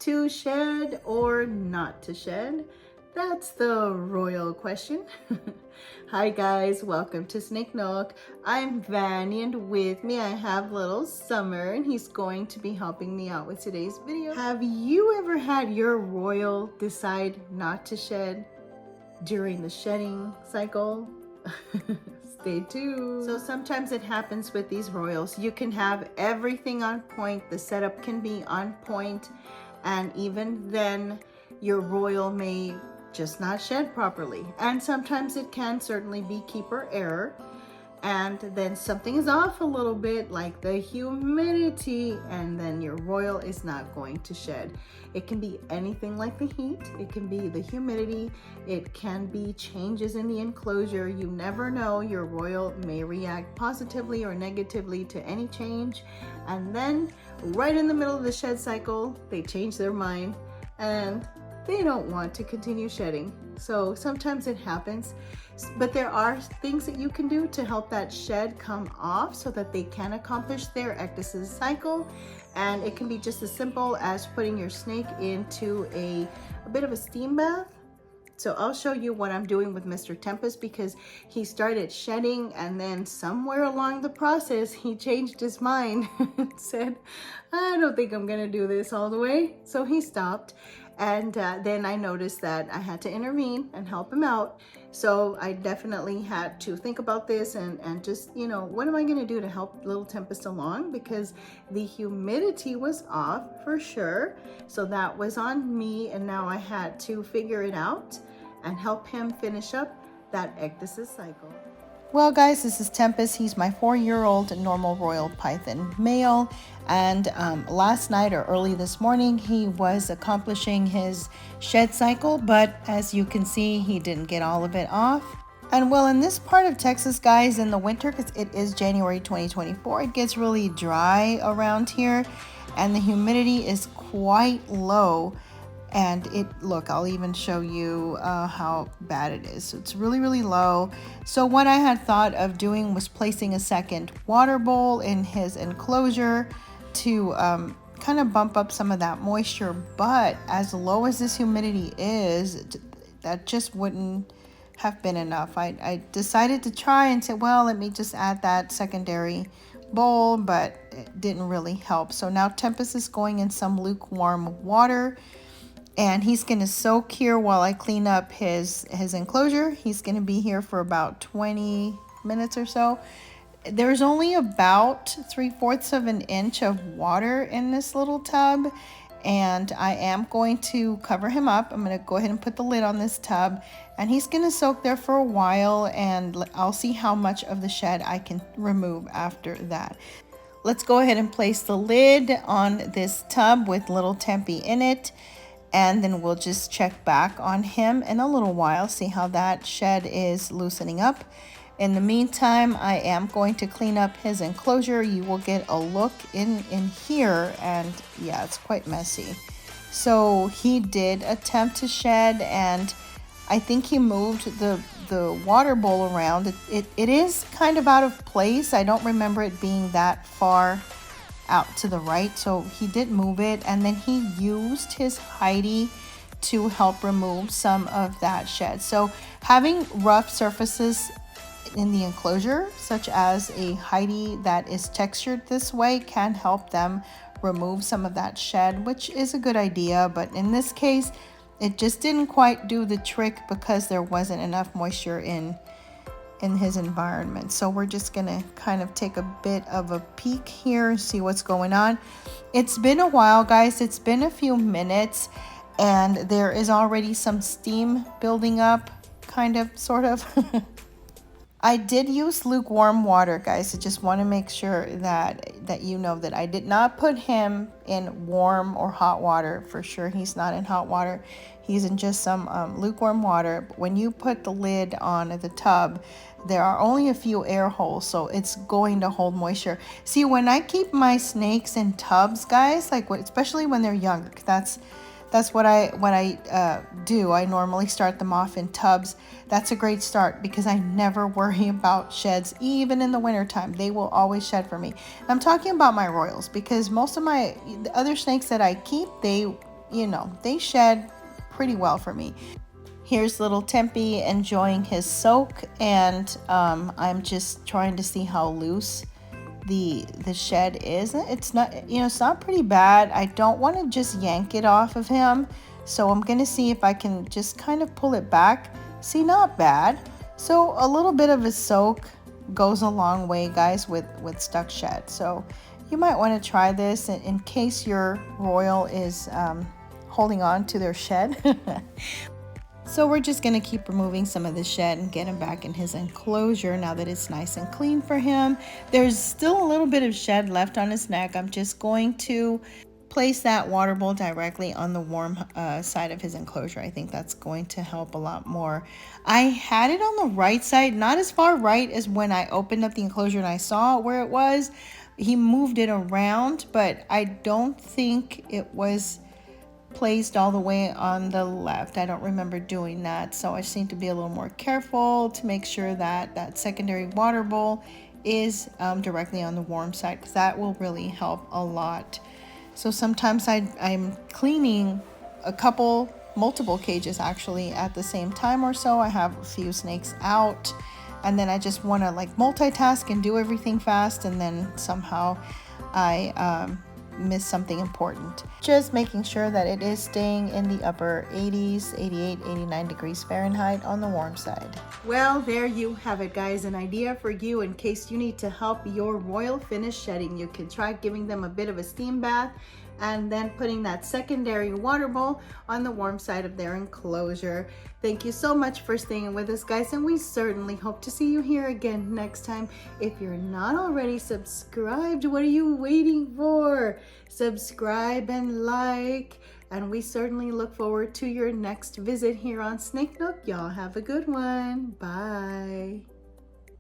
To shed or not to shed? That's the royal question. Hi guys, welcome to Snake Nook. I'm Vanny and with me I have little Summer and he's going to be helping me out with today's video. Have you ever had your royal decide not to shed during the shedding cycle? Stay tuned. So sometimes it happens with these royals. You can have everything on point, the setup can be on point, and even then your royal may just not shed properly. And sometimes it can certainly be keeper error, and then something is off a little bit, like the humidity, and then your royal is not going to shed. It can be anything like the heat, it can be the humidity, it can be changes in the enclosure. You never know, your royal may react positively or negatively to any change, and then right in the middle of the shed cycle they change their mind and they don't want to continue shedding. So sometimes it happens, but there are things that you can do to help that shed come off so that they can accomplish their ecdysis cycle. And it can be just as simple as putting your snake into a bit of a steam bath. So I'll show you what I'm doing with Mr. Tempest, because he started shedding and then somewhere along the process he changed his mind and said, I don't think I'm gonna do this all the way. So he stopped, and then I noticed that I had to intervene and help him out. So I definitely had to think about this and just, you know, what am I gonna do to help little Tempest along, because the humidity was off for sure. So that was on me, and now I had to figure it out and help him finish up that ecdysis cycle. Well guys, this is Tempest. He's my 4-year-old normal royal python male, and last night or early this morning he was accomplishing his shed cycle, but as you can see he didn't get all of it off. And well, in this part of Texas guys, in the winter, because it is January 2024, it gets really dry around here and the humidity is quite low. And look, I'll even show you how bad it is. So it's really low. So what I had thought of doing was placing a second water bowl in his enclosure to kind of bump up some of that moisture. But as low as this humidity is, that just wouldn't have been enough. I decided to try and say, well, let me just add that secondary bowl, but it didn't really help. So now Tempest is going in some lukewarm water, and he's going to soak here while I clean up his enclosure. He's going to be here for about 20 minutes or so. There's only about 3/4 of an inch of water in this little tub, and I am going to cover him up. I'm going to go ahead and put the lid on this tub, and he's going to soak there for a while, and I'll see how much of the shed I can remove after that. Let's go ahead and place the lid on this tub with little Tempy in it, and then we'll just check back on him in a little while, see how that shed is loosening up. In the meantime, I am going to clean up his enclosure. You will get a look in here, and yeah, it's quite messy. So he did attempt to shed, and I think he moved the water bowl around. It is kind of out of place. I don't remember it being that far out to the right, so he did move it, and then he used his Heidi to help remove some of that shed. So having rough surfaces in the enclosure, such as a Heidi that is textured this way, can help them remove some of that shed, which is a good idea. But in this case it just didn't quite do the trick because there wasn't enough moisture in his environment. So we're just gonna kind of take a bit of a peek here and see what's going on. It's been a while guys, it's been a few minutes, and there is already some steam building up, kind of, sort of. I did use lukewarm water guys. I just want to make sure that you know that I did not put him in warm or hot water. For sure he's not in hot water, he's in just some lukewarm water. But when you put the lid on the tub, there are only a few air holes, so it's going to hold moisture. See, when I keep my snakes in tubs guys, like especially when they're younger, that's what I do. I normally start them off in tubs. That's a great start because I never worry about sheds, even in the winter time. They will always shed for me. I'm talking about my royals, because most of the other snakes that I keep, they you know, they shed pretty well for me. Here's little Tempy enjoying his soak, and I'm just trying to see how loose the shed is. It's not, you know, it's not pretty bad. I don't want to just yank it off of him, so I'm gonna see if I can just kind of pull it back. See, not bad. So a little bit of a soak goes a long way, guys, with stuck shed. So you might want to try this in case your royal is holding on to their shed. So we're just going to keep removing some of the shed and get him back in his enclosure now that it's nice and clean for him. There's still a little bit of shed left on his neck. I'm just going to place that water bowl directly on the warm side of his enclosure. I think that's going to help a lot more. I had it on the right side, not as far right as when I opened up the enclosure and I saw where it was. He moved it around, but I don't think it was placed all the way on the left. I don't remember doing that, so I just need to be a little more careful to make sure that that secondary water bowl is directly on the warm side, because that will really help a lot. So sometimes I'm cleaning multiple cages actually at the same time or so. I have a few snakes out, and then I just want to like multitask and do everything fast, and then somehow I miss something important. Just making sure that it is staying in the upper 80s, 88, 89 degrees Fahrenheit on the warm side. Well, there you have it, guys. An idea for you in case you need to help your royal finish shedding. You can try giving them a bit of a steam bath and then putting that secondary water bowl on the warm side of their enclosure. Thank you so much for staying with us, guys, and we certainly hope to see you here again next time. If you're not already subscribed, what are you waiting for? Subscribe and like, and we certainly look forward to your next visit here on Snake Nook. Y'all have a good one. Bye.